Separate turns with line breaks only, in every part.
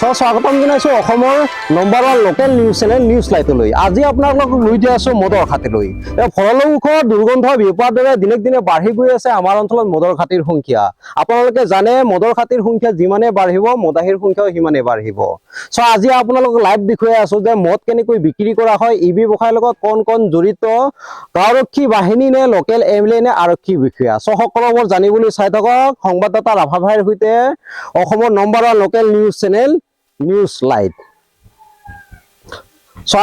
স্বাগতম জনাইছো অসমৰ number 1 local news channel NewsLite লৈ। আজি আপোনালোকক লৈ দিয়া আছো মদৰ খাতি লৈ। ফলমুখৰ দুৰ্গন্ধ বিয়পাৰ দৰে দিনক দিনে বাঢ়ি গৈ আছে আমাৰ অঞ্চলত মদৰ খাতিৰ সংখ্যা। আপোনালোকে জানে মদৰ খাতিৰ সংখ্যা যিমানে বাঢ়িব মদাহীৰ সংখ্যাও সিমানে বাঢ়িব। আজি আপোনালোকক লাইভ দেখুৱাই আছো যে মদ কেনেকৈ বিক্ৰী কৰা হয়, এই ব্যৱসায়ৰ লগত কোন জড়িত, গাঁওৰক্ষী বাহিনী নে লোকেল এমএলএ নে আৰক্ষী বিষয়া। সকলোবোৰ জানিবলৈ চাই থাকক সংবাদদাতা ৰাভাভাইৰ সৈতে অসমৰ number 1 local news channel NewsLite।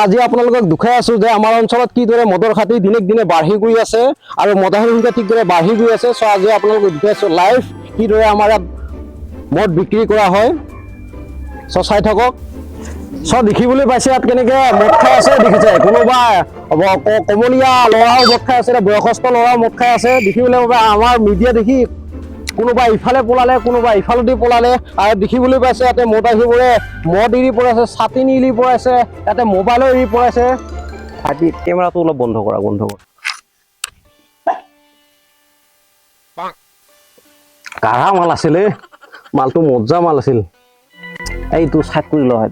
আজি আপোনালোকক দেখাই আছো যে আমাৰ অঞ্চলত কিদৰে মদৰ খাতি দিনক দিনে বাঢ়ি গৈ আছে আৰু মদাহীৰ সংখ্যা ঠিকদৰে বাঢ়ি গৈ আছে। আজি আপোনালোকক দেখাই আছো লাইভ কিদৰে আমাৰ ইয়াত মদ বিক্ৰী কৰা হয়। চাই থাকক। দেখিবলৈ পাইছে ইয়াত কেনেকে মদ খাই আছে, দেখিছে কোনোবা কমলীয়া ল'ৰাও মদ খাই আছে, বয়সস্থ ল'ৰাও মদ খাই আছে। দেখিবলৈ পাবে আমাৰ মিডিয়া দেখি কোনোবা ইফালে পলালে, কোনোবা ইফালেদি পলালে। আৰু দেখিবলৈ পাইছে ইয়াতে মদাহীবোৰে মদ এৰি পৰাইছে, ছাতিনি এৰি পৰাইছে, ইয়াতে মোবাইলো এৰি পৰাইছে। আজি কেমেৰাটো অলপ বন্ধ কৰা। কাঢ়া মাল আছিলে, মালটো মজা মাল আছিল। এইটো চাইড কৰি লোৱা হয়।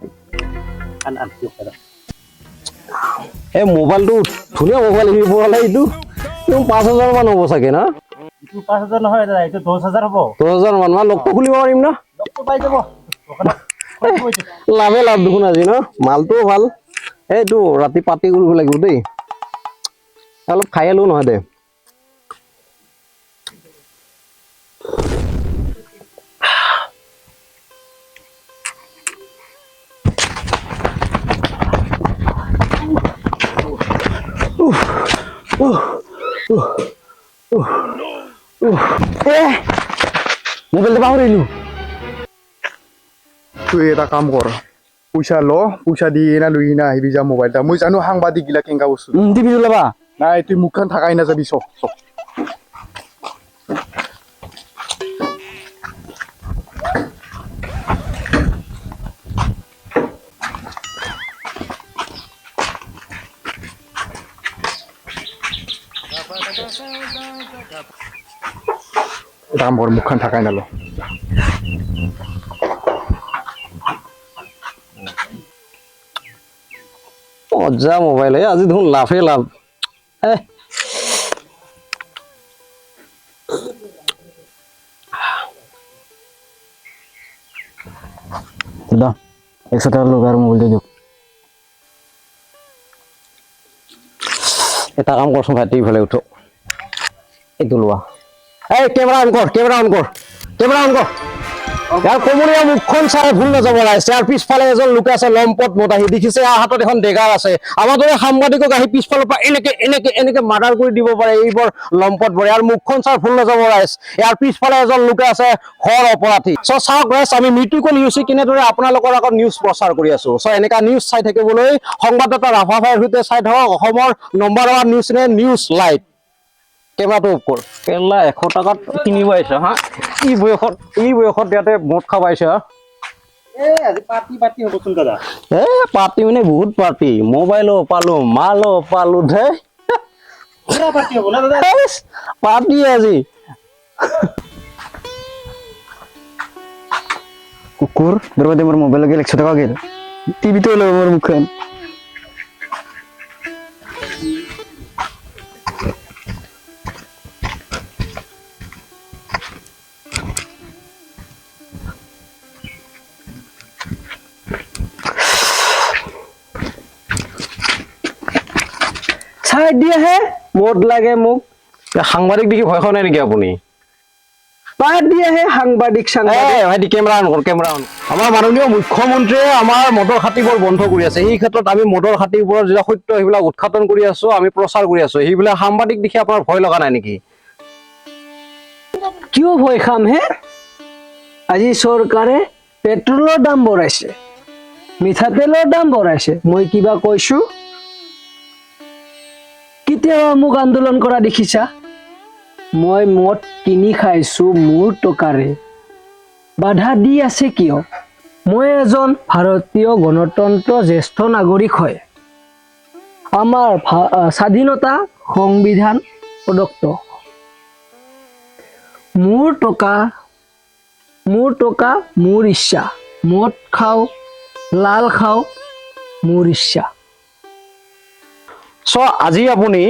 এই মোবাইলটো ধুনীয়া মোবাইল এৰি পৰালে। এইটো 5,000 মান হ'ব চাগে না?
5,000 নহয়, এইটো 10,000 হ'ব।
10,000 মান লগটো খুলিব পাৰিম না?
লগটো পাই যাব।
লাভে লাভ দেখোন আজি ন, মালটোও ভাল। এইটো ৰাতি পাতি কৰিব লাগিব দেই, অলপ খাই আলো নহয় দে। মোবাইলটো পাহৰিলো।
তুই এটা কাম কৰ, পইচা ল, পইচা দি না লৈ না আহিবি যা মোবাইলটা। মই জানো সাংবাদিক গিলা কেনেকা বস্তু।
টিভি ওলাবা
নাই, তুই মুখখন থাকাই নাযাবি। চক কাম কৰ, মুখখন থাকাই নাল।
মজা মোবাইল আজি দেখোন লাভে লাভ।
একশো টাকা লোক আর মোবাইল দিও।
এটা কাম কৰচোন ভাই, টিভিলে উঠো, এইটো লোৱা। এই কেমেৰা অন কৰ। ইয়াৰ কোমলীয়া মুখখন চাই ভুল নাযাব লাগিছে। ইয়াৰ পিছফালে এজন লোক আছে, লম্পট মদাহী, দেখিছে ইয়াৰ হাতত এখন ডেগাৰ আছে। আমাৰ দৰে সাংবাদিকক আহি পিছফালৰ পৰা এনেকে মাৰ্ডাৰ কৰি দিব পাৰে এইবোৰ লম্পট বোৰে। ইয়াৰ মুখখন চাই ভুল নাযাব ৰাইজ। ইয়াৰ পিছফালে এজন লোকে আছে খৰ অপৰাধী। চাওক ৰাইজ, আমি মৃত্যুকো নিউজ কেনেদৰে আপোনালোকৰ আগত নিউজ প্ৰচাৰ কৰি আছো। এনেকা নিউজ চাই থাকিবলৈ সংবাদদাতা ৰাভাভাইৰ সৈতে চাই থাকক অসমৰ নম্বৰ 1 নিউজ চেনেল NewsLite। কেমেৰাটো অফ কৰ। কেলা 100 টকাত কিনিব আহিছে হা? এই বয়সত ইয়াতে মদ খাব আহিছে হা?
পাতি হ'বচোন দাদা।
পাৰ্টি মানে বহুত পাৰ্টি। মোবাইলো পালো, মালো পালো,
পাতি হ'ব না দাদা?
পাৰ্টি আজি।
কুকুৰ দৰবাদে মোৰ মোবাইল গেল 100 টাকা গেল। টিভিতে ল'ব মোৰ মুখখন।
চাই দিয়াহে মদ লাগে মোক। সাংবাদিক দেখি ভয় খোৱা নাই নেকি আপুনি? পাই দিয়াহে সাংবাদিক। কেমেৰা অন কৰ। আমাৰ মাননীয় মুখ্যমন্ত্ৰীয়ে আমাৰ মদৰ খাতিবোৰ বন্ধ কৰি আছে। এই ক্ষেত্ৰত আমি মদৰ খাতিৰ ওপৰত যিবিলাক সত্য সেইবিলাক উৎখাটন কৰি আছো, আমি প্ৰচাৰ কৰি আছো। সেইবিলাক সাংবাদিক দেখি আপোনাৰ ভয় লগা নাই নেকি?
কিয় ভয় খাম হে? আজি চৰকাৰে পেট্ৰলৰ দাম বঢ়াইছে, মিঠাতেলৰ দাম বঢ়াইছে। মই কিবা কৈছো? কেতিয়াবা মোক আন্দোলন কৰা দেখিছা? মই মদ কিনি খাইছো মোৰ টকাৰে। বাধা দি আছে কিয়? মই এজন ভাৰতীয় গণতন্ত্ৰ জ্যেষ্ঠ নাগৰিক হয়। আমাৰ স্বাধীনতা সংবিধান প্ৰদত্ত। মোৰ টকা মোৰ ইচ্ছা, মদ খাওঁ লাল খাওঁ মোৰ ইচ্ছা
চ' আজি আপুনি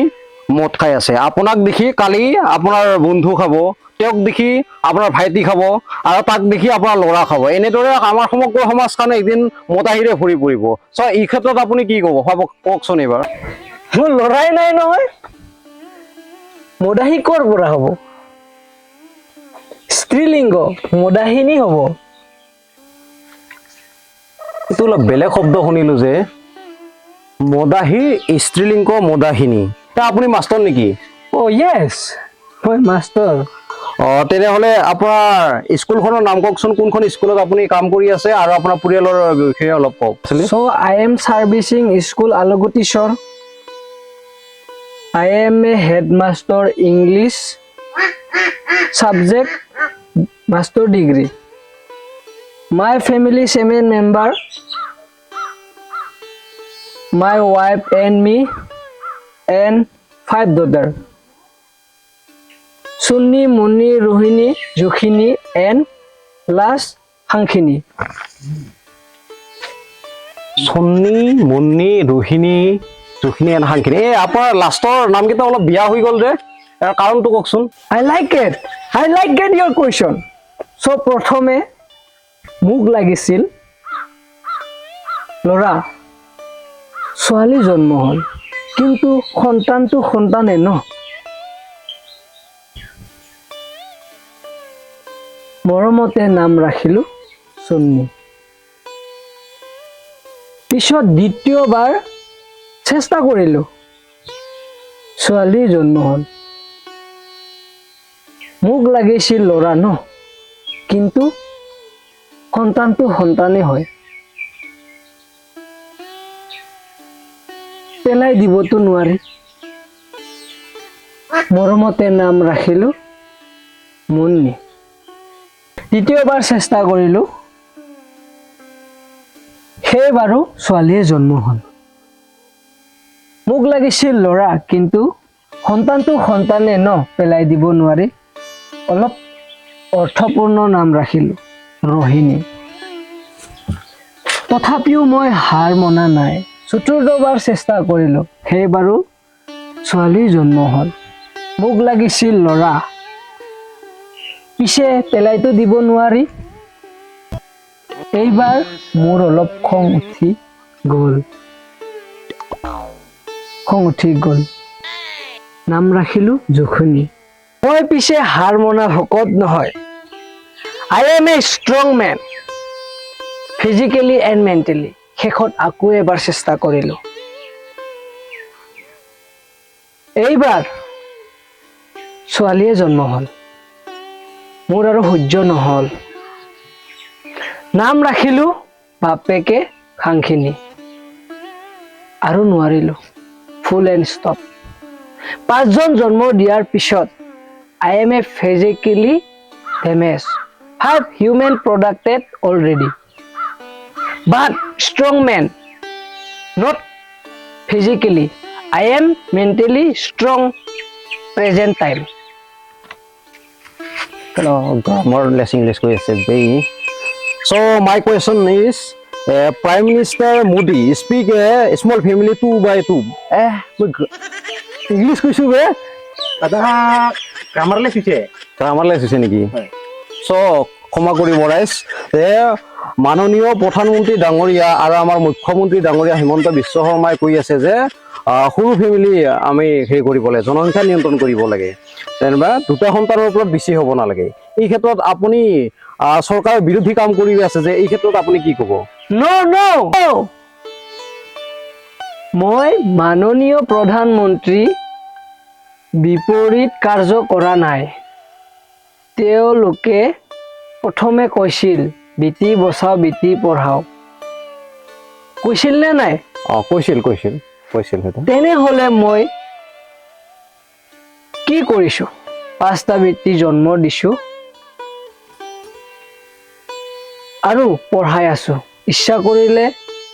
মদ খাই আছে আপোনাক দেখি কালি আপোনাৰ বন্ধু খাব তেওঁক দেখি আপোনাৰ ভাইটি খাব আৰু তাক দেখি আপোনাৰ ল'ৰা খাব এনেদৰে আমাৰ সমগ্ৰ সমাজখন এদিন মদাহীৰে ভৰি পৰিব চ' এই ক্ষেত্ৰত আপুনি কি ক'ব কওকচোন এইবাৰ
মোৰ ল'ৰাই নাই নহয় মদাহী ক'ৰ পৰা হ'ব স্ত্ৰীলিংগ মদাহিনী হ'ব
এইটো অলপ বেলেগ শব্দ শুনিলো যে মদাহী স্ত্ৰীলিংগ মদাহিনী আপুনি মাষ্টৰ নেকি
অ' য়েছ মই মাষ্টৰ
তেনেহ'লে আপোনাৰ স্কুলখনৰ নাম কওকচোন কোনখন স্কুলত আপুনি কাম কৰি আছে আৰু আপোনাৰ পৰিয়ালৰ বিষয়ে অলপ কওক
So I am servicing school Alagutishore. I am a headmaster English subject master degree. My family 7 member. My wife and me and 5 daughter. Sunni, Munni, Rohini, Jokhini and last Hankhini.
Sonni Munni Rohini Jokhini and Sankhini এই আপোনাৰ লাষ্টৰ নামকেইটা অলপ বিয়া হৈ গ'ল যে ইয়াৰ কাৰণটো কওকচোন
I like it your question. So প্ৰথমে মোক লাগিছিল ল'ৰা ছোৱালী জন্ম হ'ল কিন্তু সন্তানটো সন্তানে ন মৰমতে নাম ৰাখিলো চুন্নি পিছত দ্বিতীয়বাৰ চেষ্টা কৰিলো ছোৱালী জন্ম হ'ল মোক লাগিছিল ল'ৰা ন কিন্তু সন্তানটো সন্তানে হয় পেলাই দিবতো নোৱাৰি মৰমতে নাম ৰাখিলো মুন্নি দ্বিতীয়বাৰ চেষ্টা কৰিলো সেইবাৰো ছোৱালীয়ে জন্ম হ'ল মোক লাগিছিল ল'ৰা কিন্তু সন্তানটো সন্তানে ন পেলাই দিব নোৱাৰি অলপ অৰ্থপূৰ্ণ নাম ৰাখিলো ৰোহিণী তথাপিও মই হাৰ মনা নাই চতুৰ্থবাৰ চেষ্টা কৰিলো সেইবাৰো ছোৱালী জন্ম হ'ল মোক লাগিছিল ল'ৰা পিছে পেলাইতো দিব নোৱাৰি এইবাৰ মোৰ অলপ খং উঠি গ'ল নাম ৰাখিলো জুখনি মই পিছে হাৰ মনা ভকত নহয় I am a strong man physically and mentally শেষত আকৌ এবাৰ চেষ্টা কৰিলো এইবাৰ ছোৱালীয়ে জন্ম হ'ল মোৰ আৰু সহ্য নহ'ল নাম ৰাখিলো বাপেকে খাংখিনি আৰু নোৱাৰিলো ফুল এণ্ড ষ্টপ 5 জন জন্ম দিয়াৰ পিছত I am a physically damaged have human producted already but strong man not physically I am mentally strong present time
hello more less English কৈ আছে বেই so my question is Prime Minister Modi speak a small family 2 by 2 English কৈছো বে
দাদা গ্ৰামাৰলেছ হৈছে
নেকি so ক্ষমা কৰিব ৰাইজ মাননীয় প্ৰধানমন্ত্ৰী ডাঙৰীয়া আৰু আমাৰ মুখ্যমন্ত্ৰী ডাঙৰীয়া হিমন্ত বিশ্ব শৰ্মাই কৈ আছে যে সৰু ফেমিলি আমি হেৰি কৰিব লাগে জনসংখ্যা নিয়ন্ত্ৰণ কৰিব লাগে যেনিবা দুটা সন্তানৰ ওপৰত বেছি হ'ব নালাগে এই ক্ষেত্ৰত আপুনি চৰকাৰৰ বিৰোধী কাম কৰি আছে যে এই ক্ষেত্ৰত আপুনি কি ক'ব
No. মই মাননীয় প্ৰধানমন্ত্ৰী বিপৰীত কাৰ্য কৰা নাই তেওঁলোকে প্ৰথমে কৈছিল বেটি বচাও বেটি পঢ়াও কৈছিল নে নাই
কৈছিল
তেনেহ'লে মই কি কৰিছো 5টা বেটি জন্ম দিছো আৰু পঢ়াই আছো ইচ্ছা কৰিলে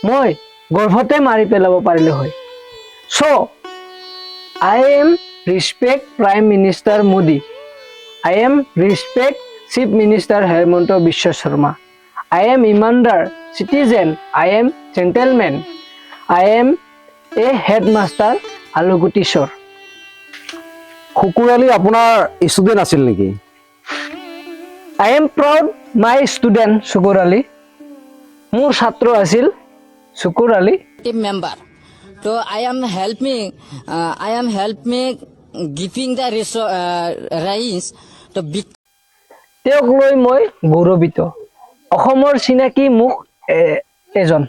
মই গৰ্ভতে মাৰি পেলাব পাৰিলে হয় so I am respect Prime Minister Modi I am respect Chief Minister Hemanta Biswa Sharma I am ইমানদাৰ citizen, I am gentleman, I am a headmaster আলুগুটিশ্বৰ।
শুকুৰ আলী আপোনাৰ ষ্টুডেণ্ট আছিল নেকি?
I am proud my student Sukur Ali. মোৰ ছাত্ৰ আছিল Sukur Ali.
team member. So I am help me giving the rise to big
তেওঁক লৈ মই গৌৰৱিত। অসমৰ চিনাকি মুখ এজন।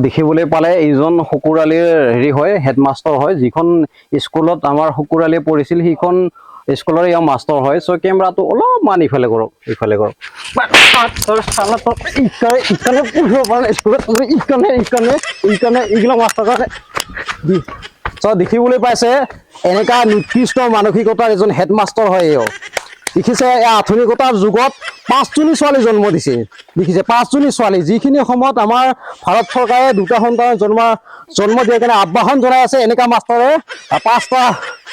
দেখিবলৈ পালে এইজন শুকুৰ আলীৰ হেৰি হয় হেডমাষ্টাৰ হয়, যিখন স্কুলত আমাৰ শুকুৰ আলীয়ে পঢ়িছিল সেইখন স্কুলৰ এয়া মাষ্টাৰ হয়। কেমেৰাটো অলপমান ইফালে কৰক ইফালে কৰক। ইকানে পঢ়িব পৰা স্কুলত ইকানে এইগিলা মাষ্টাৰ দেখিবলৈ পাইছে এনেকা নিকৃষ্ট মানসিকতাৰ এজন হেডমাষ্টাৰ হয়। এও দেখিছে এই আধুনিকতাৰ যুগত 5জনী ছোৱালী জন্ম দিছে। দেখিছে 5জনী ছোৱালী, যিখিনি সময়ত আমাৰ ভাৰত চৰকাৰে 2টা সন্তান জন্ম দিয়াৰ কাৰণে আহ্বান জনাই আছে, এনেকা মাষ্টৰে 5টা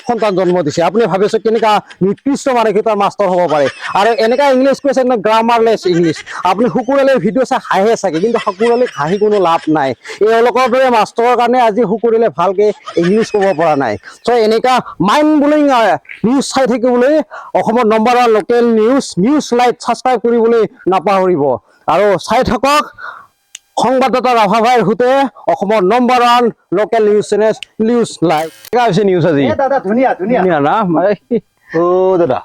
সন্তান জন্ম দিছে। আপুনি ভাবিছে কেনেকা নিকৃষ্ট মানসিকতাৰ মাষ্টৰ হ'ব পাৰে। আৰু এনেকা ইংলিছ কৈছে একদম গ্ৰামাৰলেছ ইংলিছ। আপুনি শুকুৰ আলীৰ ভিডিঅ' চাই হাঁহে চাগে, কিন্তু শুকুৰ আলীক হাঁহি কোনো লাভ নাই। এওঁলোকৰ দৰে মাষ্টৰৰ কাৰণে আজি শুকুৰ আলীয়ে ভালকে ইংলিছ ক'ব পৰা নাই। এনেকা মাইণ্ড ব্লোয়িং নিউজ চাই থাকিবলৈ অসমৰ number 1 local news light subscribe কৰিবলৈ নাপাহৰিব। আৰু চাই থাকক সংবাদদাতা ৰাভাভাইৰ সৈতে অসমৰ number 1 local news channel news light. হৈছে নিউজ আজি
দাদা ধুনীয়া
ধুনীয়া না?
দাদা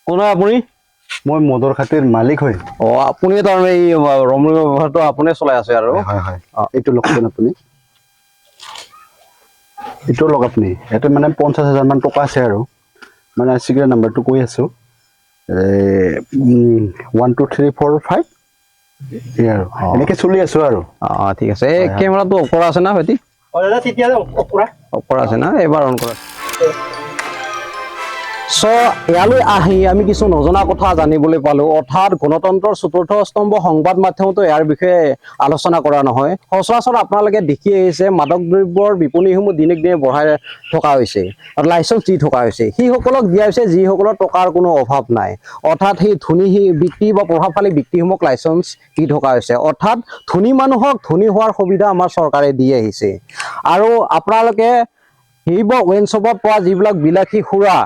কোন হয় আপুনি?
মই মদৰ খাতিৰ মালিক হয়।
আপুনি তাৰমানে এই ৰমণী ব্যৱহাৰটো আপুনি চলাই আছে আৰু?
হয় এইটো লওকচোন আপুনি, এইটো লওক আপুনি। ইয়াতে মানে 50,000 মান টকা আছে আৰু মানে চিক্ৰেট নাম্বাৰটো কৈ আছো 1 2 3 4 5 আৰু এনেকে চলি আছো আৰু।
ঠিক আছে। এই কেমেৰাটো অফ কৰা আছে না ভাইটি?
দাদা তেতিয়া
অফ কৰা আছে না? এবাৰ অন কৰা। ইয়ালৈ আহি আমি কিছু নজনা কথা জানিবলৈ পালো। অৰ্থাৎ গণতন্ত্ৰৰ 4ৰ্থ স্তম্ভ সংবাদ মাধ্যমতো ইয়াৰ বিষয়ে আলোচনা কৰা নহয়। সচৰাচৰ আপোনালোকে দেখি আহিছে মাদক দ্ৰব্যৰ বিপণীসমূহ দিনক দিনে বঢ়াই থকা হৈছে, লাইচেঞ্চ দি থকা হৈছে। সেইসকলক দিয়া হৈছে যিসকলৰ টকাৰ কোনো অভাৱ নাই। অৰ্থাৎ সেই ধনী ব্যক্তি বা প্ৰভাৱশালী ব্যক্তিসমূহক লাইচেঞ্চ দি থকা হৈছে। অৰ্থাৎ ধনী মানুহক ধনী হোৱাৰ সুবিধা আমাৰ চৰকাৰে দি আহিছে। আৰু আপোনালোকে সেইবোৰ ৱেইন শ্বপত পোৱা যিবিলাক বিলাসী সুৰা,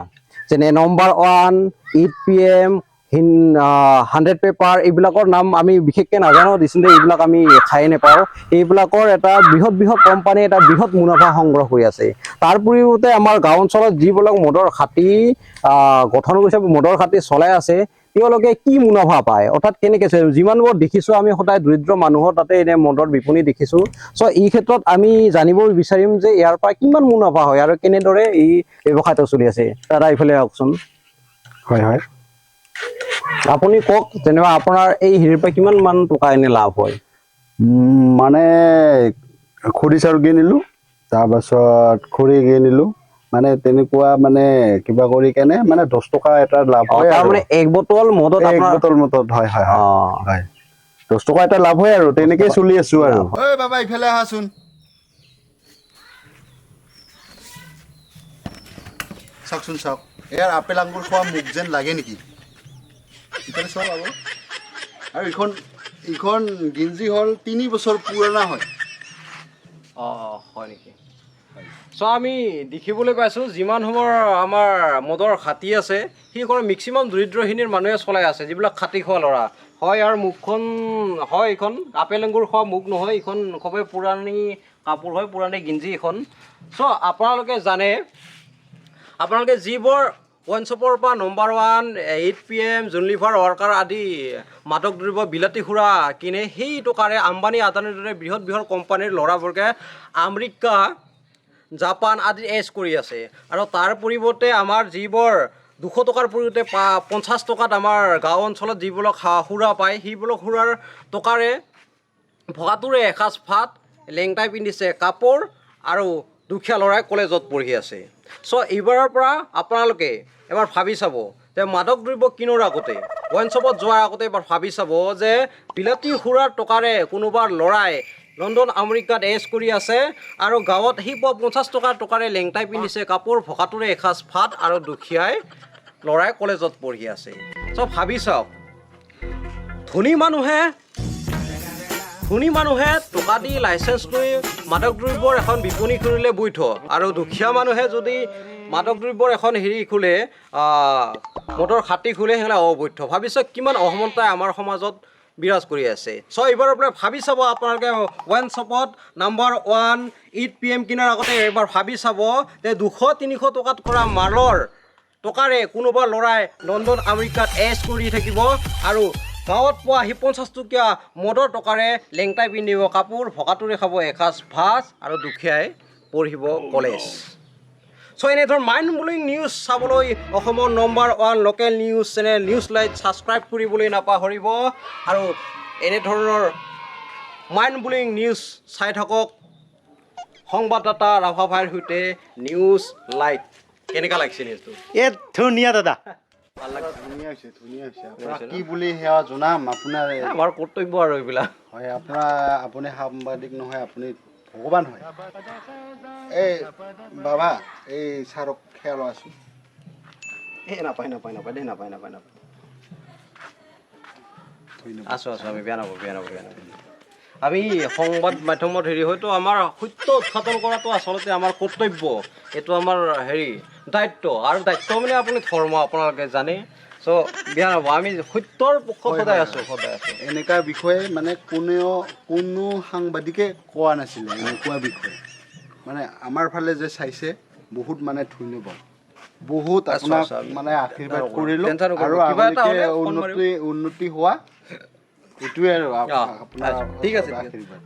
যেনে নম্বৰ 1, 8 PM, 100 পেপাৰ, এইবিলাকৰ নাম আমি বিশেষকৈ নাজানো দিছিলে, এইবিলাক আমি খাই নাপাওঁ। এইবিলাকৰ এটা বৃহৎ কোম্পানী এটা বৃহৎ মুনাফা সংগ্ৰহ কৰি আছে। তাৰ পৰিৱৰ্তে আমাৰ গাঁও অঞ্চলত যিবিলাক মদৰ খাটি গঠন কৰিছে, মদৰ খাটি চলাই আছে, তেওঁলোকে কি মুনাফা পায়, অৰ্থাৎ কেনেকৈ চলে? যিমানবোৰ দেখিছোঁ আমি সদায় দৰিদ্ৰ মানুহৰ তাতে এনে মদৰ বিপণী দেখিছোঁ। এই ক্ষেত্ৰত আমি জানিব বিচাৰিম যে ইয়াৰ পৰা কিমান মুনাফা হয় আৰু কেনেদৰে এই ব্যৱসায়টো চলি আছে। দাদা ইফালে আহকচোন।
হয়
আপুনি কওক, যেনিবা আপোনাৰ এই হেৰিৰ পৰা কিমান মান টকা এনে লাভ হয়?
মানে খৰি চাউল কিনিলোঁ, তাৰপাছত খৰি কিনিলোঁ, মানে তেনেকুৱা মানে কিবা কৰি কেনে মানে 10 টকা এটা লাভ হয়।
তাৰমানে 1 বটল মদত
1 বটল মদত হয় 10 টকা এটা লাভ হয় আৰু তেনেকেই চলি আছো আৰু।
ঐ বাবা ইফালে আহাচোন। চাওকচোন চাওক, ইয়াৰ আপেল আঙুৰ খোৱা মুখ যেন লাগে নেকি? ইফালে চাওক আৰু এইখন গিঞ্জি হ'ল 3 বছৰ পুৰণা হয়।
হয় নেকি? আমি দেখিবলৈ পাইছোঁ যিমান সময়ৰ আমাৰ মদৰ খাটি আছে সেইসকলৰ মেক্সিমাম দৰিদ্ৰ শ্ৰেণীৰ মানুহে চলাই আছে, যিবিলাক খাটি খোৱা ল'ৰা হয়। আৰু মুখখন হয়, এইখন আপেল আঙুৰ খোৱা মুখ নহয়, এইখন খুবেই পুৰণি কাপোৰ হয়, পুৰণি গিঞ্জি এইখন। আপোনালোকে জানে, আপোনালোকে যিবোৰ ৱাইন শ্বপৰ পৰা নম্বৰ 1, 8 PM, জুনলিভাৰ ৱাৰ্কাৰ আদি মাদক দ্ৰব্য বিলাতী সুৰা কিনে, সেই টকাৰে আম্বানী আদানীৰ দৰে বৃহৎ কোম্পানীৰ ল'ৰাবোৰকে আমেৰিকা, জাপান আদি এচ কৰি আছে। আৰু তাৰ পৰিৱৰ্তে আমাৰ যিবোৰ 200 টকাৰ পৰিৱৰ্তে 50 টকাত আমাৰ গাঁও অঞ্চলত যিবিলাক সুৰা পায়, সেইবিলাক সুৰাৰ টকাৰে ভগাটোৰে এসাঁজ ভাত, লেংটাই পিন্ধিছে কাপোৰ, আৰু দুখীয়া ল'ৰাই কলেজত পঢ়ি আছে। এইবাৰৰ পৰা আপোনালোকে এবাৰ ভাবি চাব যে মাদক দ্ৰব্য কিনাৰ আগতে, ৱাইন শ্বপত যোৱাৰ আগতে এবাৰ ভাবি চাব যে বিলাতী সুৰাৰ টকাৰে কোনোবা ল'ৰাই লণ্ডন আমেৰিকাত এচ কৰি আছে, আৰু গাঁৱত সেই 50 টকাৰ টকাৰে লেংটাই পিন্ধিছে কাপোৰ, ভগাটোৰে এসাঁজ ভাত, আৰু দুখীয়াই ল'ৰাই কলেজত পঢ়ি আছে। ভাবি চাওক, ধনী মানুহে টকা দি লাইচেঞ্চ লৈ মাদক দ্ৰব্যৰ এখন বিপণী খুলিলে বৈধ আৰু দুখীয়া মানুহে যদি মাদক দ্ৰব্যৰ এখন খোলে মদৰ খাটি খোলে সেইবিলাক অবৈধ ভাবিছে কিমান অসমতাই আমাৰ সমাজত বিৰাজ কৰি আছে চ' এইবাৰৰ পৰা ভাবি চাব আপোনালোকে ওৱাইন শ্বপত নাম্বাৰ 1 8 PM কিনাৰ আগতে এবাৰ ভাবি চাব যে 200-300 টকাত কৰা মালৰ টকাৰে কোনোবা ল'ৰাই লণ্ডন আমেৰিকাত এছ কৰি থাকিব আৰু গাঁৱত পোৱা 50 টকীয়া মদৰ টকাৰে লেংটাই পিন্ধিব কাপোৰ ভকাটোৰে খাব এসাঁজ ভাত আৰু দুখীয়াই পঢ়িব কলেজ চ' এনেধৰণৰ মাইণ্ড ব্ল'য়িং নিউজ চাবলৈ অসমৰ number 1 local news channel NewsLite subscribe কৰিবলৈ নাপাহৰিব আৰু এনেধৰণৰ মাইণ্ড ব্ল'য়িং নিউজ চাই থাকক সংবাদদাতা ৰাভাভাইৰ সৈতে NewsLite কেনেকুৱা লাগিছে নিউজটো
এ ধুনীয়া দাদা
ধুনীয়া হৈছে আপোনাক কি বুলি সেয়া জনাম আপোনাৰ
আমাৰ কৰ্তব্য আৰু এইবিলাক
হয় আপুনি সাংবাদিক নহয় আপুনি ভগৱান হয় এই বাবা এই ছাৰক খেয়াল আছোঁ
নাপায় আছোঁ আমি বেয়া নাপাব আমি সংবাদ মাধ্যমত হয়তো আমাৰ সত্য উৎঘাটন কৰাটো আচলতে আমাৰ কৰ্তব্য এইটো আমাৰ দায়িত্ব আৰু দায়িত্ব মানে আপুনি ধৰ্ম আপোনালোকে জানে চ' বেয়া নাপাব আমি সত্যৰ পক্ষত সদায় আছোঁ
এনেকুৱা বিষয়ে মানে কোনো সাংবাদিকে কোৱা নাছিলে এনেকুৱা বিষয়ে মানে আমাৰ ফালে যে চাইছে বহুত মানে ধন্যবাদ বহুত আপোনাক মানে আশীৰ্বাদ কৰিলোঁ আৰু উন্নতি হোৱা এইটোৱে আৰু আপোনাৰ
ঠিক আছে
আশীৰ্বাদ